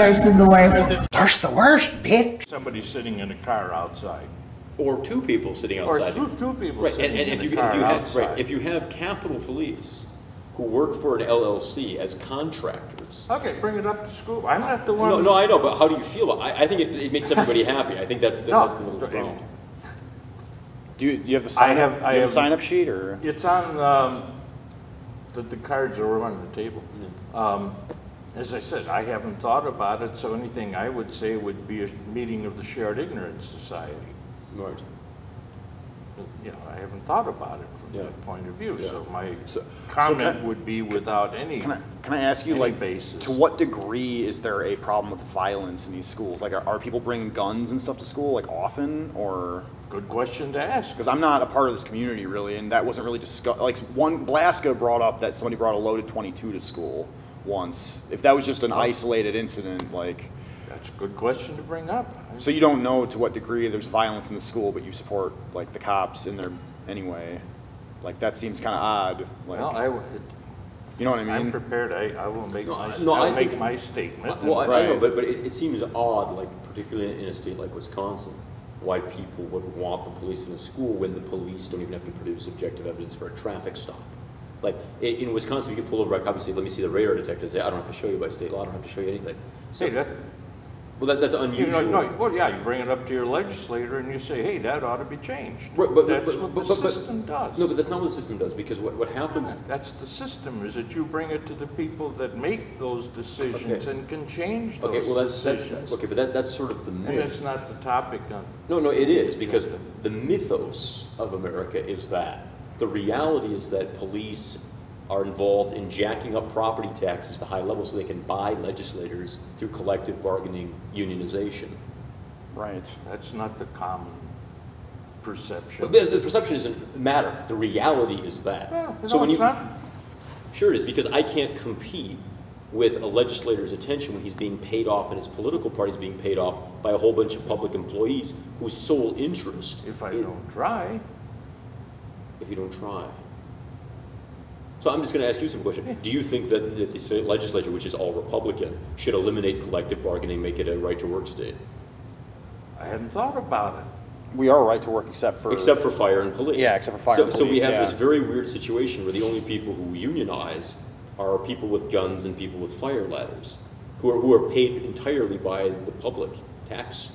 Thirst is the worst. Thirst the worst, bitch. Somebody sitting in a car outside. Or two people sitting outside. Or two people right. sitting and in a car outside. Right. If you have Capitol Police who work for an LLC as contractors. Okay, bring it up to school. I'm not the one. No, I know, but how do you feel about it? I think it makes everybody happy. I think that's the problem. Do you have the sign up? I have a sign up sheet, or it's on the cards are on the table. As I said, I haven't thought about it, so anything I would say would be a meeting of the Shared Ignorance Society. Right. You know, I haven't thought about it from that point of view. Yeah. So my comment would be without any. Can I ask you, like, basis. To what degree is there a problem with violence in these schools? Like, are people bringing guns and stuff to school, like, often, or? Good question to ask. Because I'm not a part of this community, really, and that wasn't really discussed. Like, Blaska brought up that somebody brought a loaded .22 to school once. If that was just an isolated incident, like. That's a good question to bring up. So you don't know to what degree there's violence in the school, but you support, like, the cops in there anyway. Like, that seems kind of odd. Like, well, you know what I mean? I'm prepared. I will make my statement. Well, I know, but it seems odd, like, particularly in a state like Wisconsin, why people would want the police in a school when the police don't even have to produce objective evidence for a traffic stop. Like, in Wisconsin, you can pull over by cop and say, let me see the radar detector. Say, I don't have to show you by state law. I don't have to show you anything. So, well, that's unusual. Well, yeah, you bring it up to your legislator and you say, hey, that ought to be changed. Right, that's what the system does. No, but that's not what the system does, because what happens... Yeah, that's the system, is that you bring it to the people that make those decisions and can change those decisions. Okay, but that's sort of the myth. And it's not the topic on... No, it is, because the mythos of America is that. The reality is that police are involved in jacking up property taxes to high levels so they can buy legislators through collective bargaining unionization. Right. That's not the common perception. But the perception doesn't matter. The reality is that. Well, it's not. Sure it is, because I can't compete with a legislator's attention when he's being paid off and his political party is being paid off by a whole bunch of public employees whose sole interest... If I don't try. If you don't try. So I'm just going to ask you some question. Do you think that the state legislature, which is all Republican, should eliminate collective bargaining, make it a right-to-work state? I hadn't thought about it. We are right to work except for fire and police. Yeah, except for fire and police. So we have this very weird situation where the only people who unionize are people with guns and people with fire ladders, who are paid entirely by the public tax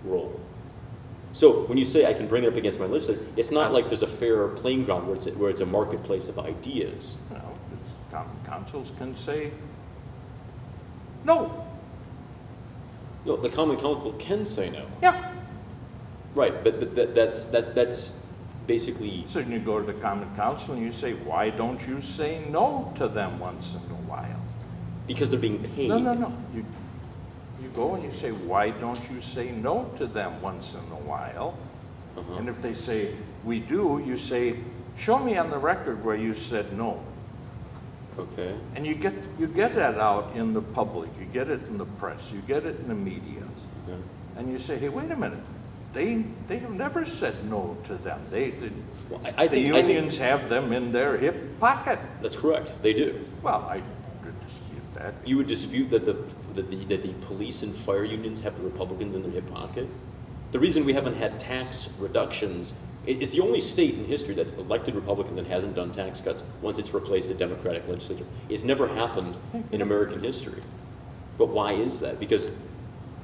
roll. So when you say I can bring it up against my legislature, it's not like there's a fair playing ground where it's a marketplace of ideas. No, common councils can say no. No, the common council can say no. Yeah. Right, but that's basically... So you go to the common council and you say, why don't you say no to them once in a while? Because they're being paid. No. You go and you say, why don't you say no to them once in a while? And if they say, we do, you say, show me on the record where you said no. Okay. And you get that out in the public, you get it in the press, you get it in the media. Okay. And you say, hey, wait a minute. They have never said no to them. The unions have them in their hip pocket. That's correct. They do. Well, I could dispute that. You would dispute that the police and fire unions have the Republicans in their hip pocket? The reason we haven't had tax reductions, it's the only state in history that's elected Republicans and hasn't done tax cuts once it's replaced a Democratic legislature. It's never happened in American history. But why is that? Because,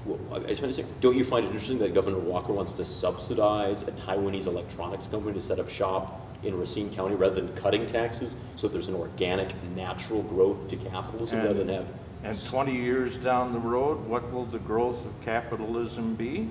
well, I just want to say, don't you find it interesting that Governor Walker wants to subsidize a Taiwanese electronics company to set up shop in Racine County rather than cutting taxes so there's an organic, natural growth to capitalism rather than have... And 20 years down the road, what will the growth of capitalism be?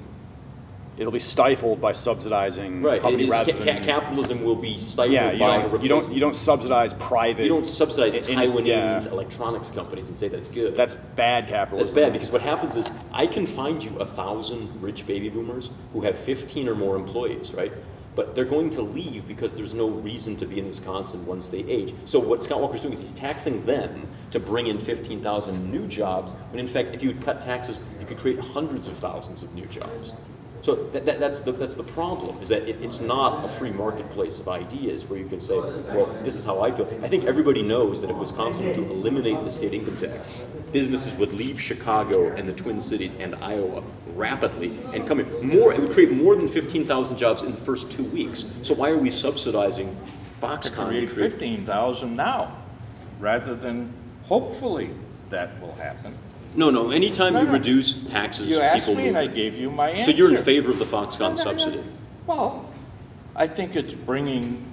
It'll be stifled by subsidizing company rather than... Capitalism will be stifled by... You don't subsidize private... You don't subsidize Taiwanese electronics companies and say that's good. That's bad capitalism. That's bad, because what happens is, I can find you 1,000 rich baby boomers who have 15 or more employees, right? But they're going to leave because there's no reason to be in Wisconsin once they age. So what Scott Walker's doing is he's taxing them to bring in 15,000 new jobs, when in fact, if you would cut taxes, you could create hundreds of thousands of new jobs. So that's the problem, is that it's not a free marketplace of ideas where you can say, well, this is how I feel. I think everybody knows that if Wisconsin were to eliminate the state income tax, businesses would leave Chicago and the Twin Cities and Iowa rapidly and come in. More, it would create more than 15,000 jobs in the first 2 weeks. So why are we subsidizing Foxconn? Create 15,000 now, rather than hopefully that will happen. No. Anytime you reduce taxes, You asked people me move. and I gave you my answer. So you're in favor of the Foxconn subsidy? Well, I think it's bringing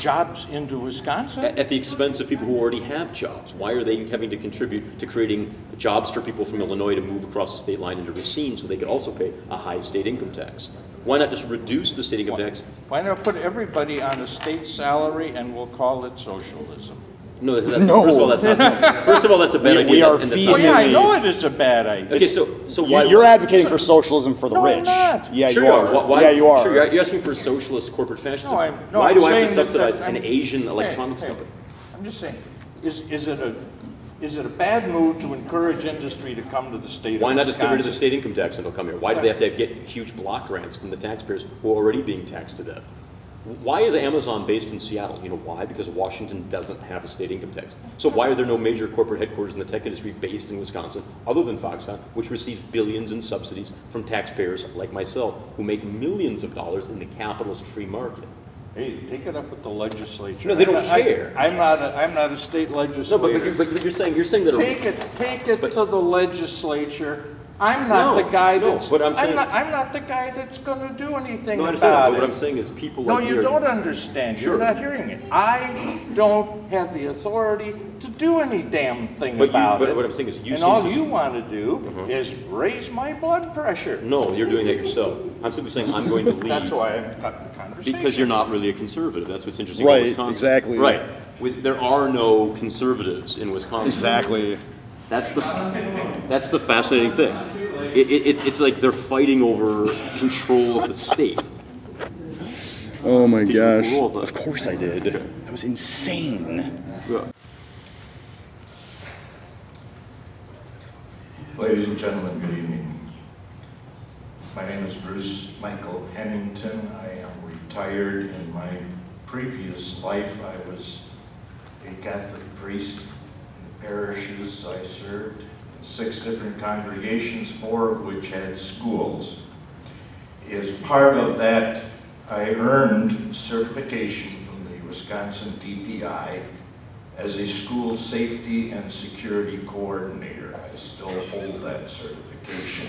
jobs into Wisconsin. At the expense of people who already have jobs. Why are they having to contribute to creating jobs for people from Illinois to move across the state line into Racine so they could also pay a high state income tax? Why not just reduce the state income tax? Why not put everybody on a state salary and we'll call it socialism? No, that's, No. First of all, that's not. First of all, that's a bad We idea. are and that's feeding not- Well, yeah, I the- know it is a bad idea. Okay, so why? You're advocating for socialism for the No, I'm rich. not. Yeah, Sure you are. Why, Yeah, you are. Sure, you're asking for socialist corporate fascism. No, Why I'm do I have to saying that subsidize I'm- an Asian Hey, electronics hey, company? I'm just saying, is it a bad move to encourage industry to come to the state of Why not just get rid of the Wisconsin? state income tax and they'll come here? Why do they have to get huge block grants from the taxpayers who are already being taxed to death? Why is Amazon based in Seattle? You know why? Because Washington doesn't have a state income tax. So why are there no major corporate headquarters in the tech industry based in Wisconsin, other than Foxconn, which receives billions in subsidies from taxpayers like myself, who make millions of dollars in the capitalist free market? Hey, take it up with the legislature. No, they don't care. I'm not a state No, legislator. but you're saying that. Take it But- to the legislature. I'm not No, the guy no, that's. but I'm saying- I'm not the guy that's going to do anything No, I understand that, about but it. what I'm saying is people No, like you me are- don't understand. Sure. You're not hearing it. I don't have the authority to do any damn thing But about but it. what I'm saying is you and seem all to- you want to do is raise my blood pressure. No, you're doing that yourself. I'm simply saying I'm going to leave. That's why I'm cutting the conversation. Because you're not really a conservative. That's what's interesting Right, about Wisconsin. exactly. Right. There are no conservatives in Wisconsin. Exactly. That's the fascinating thing. It's like they're fighting over control of the state. Oh my Did you gosh. rule that? Of course I did. Okay. That was insane. Yeah. Ladies and gentlemen, good evening. My name is Bruce Michael Hennington. I am retired. In my previous life, I was a Catholic priest in the parishes I served, in 6 different congregations, 4 of which had schools. As part of that, I earned certification from the Wisconsin DPI as a school safety and security coordinator. I still hold that certification.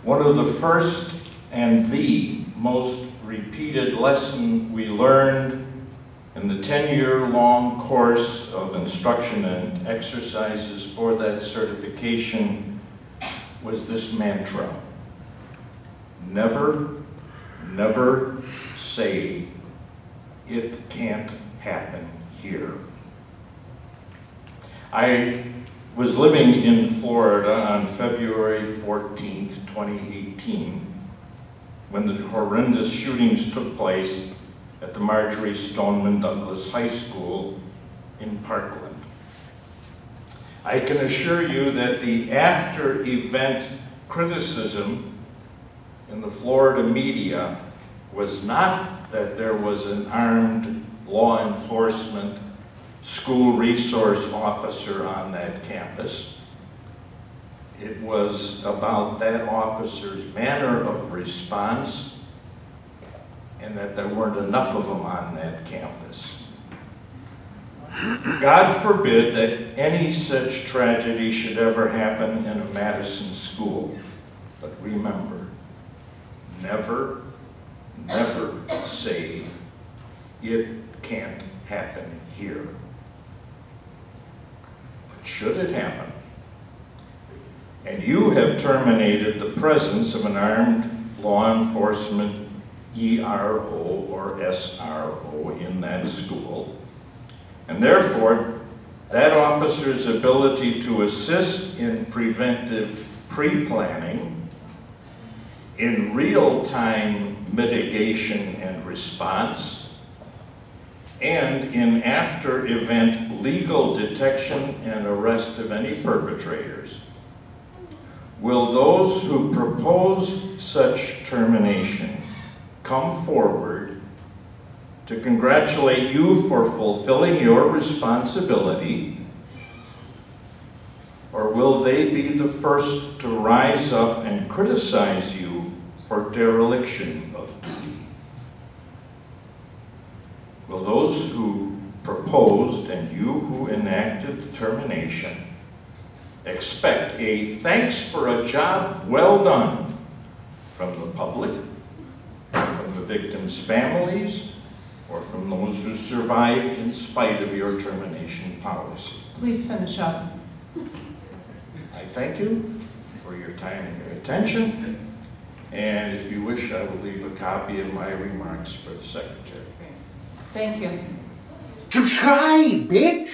One of the first and the most repeated lesson we learned in the 10-year-long course of instruction and exercises for that certification was this mantra: never, never say, "It can't happen here." I was living in Florida on February 14th, 2018, when the horrendous shootings took place at the Marjorie Stoneman Douglas High School in Parkland. I can assure you that the after-event criticism in the Florida media was not that there was an armed law enforcement school resource officer on that campus. It was about that officer's manner of response and that there weren't enough of them on that campus. God forbid that any such tragedy should ever happen in a Madison school. But remember, never, never say, "It can't happen here." But should it happen, and you have terminated the presence of an armed law enforcement ERO or SRO in that school, and therefore that officer's ability to assist in preventive pre-planning, in real-time mitigation and response, and in after-event legal detection and arrest of any perpetrators. Will those who propose such termination come forward to congratulate you for fulfilling your responsibility Or will they be the first to rise up and criticize you for dereliction of duty? Will those who proposed and you who enacted the termination expect a thanks for a job well done from the public, from the victims' families, or from those who survived in spite of your termination policy? Please finish up. I thank you for your time and your attention, and if you wish, I will leave a copy of my remarks for the secretary. Thank you. Subscribe, bitch!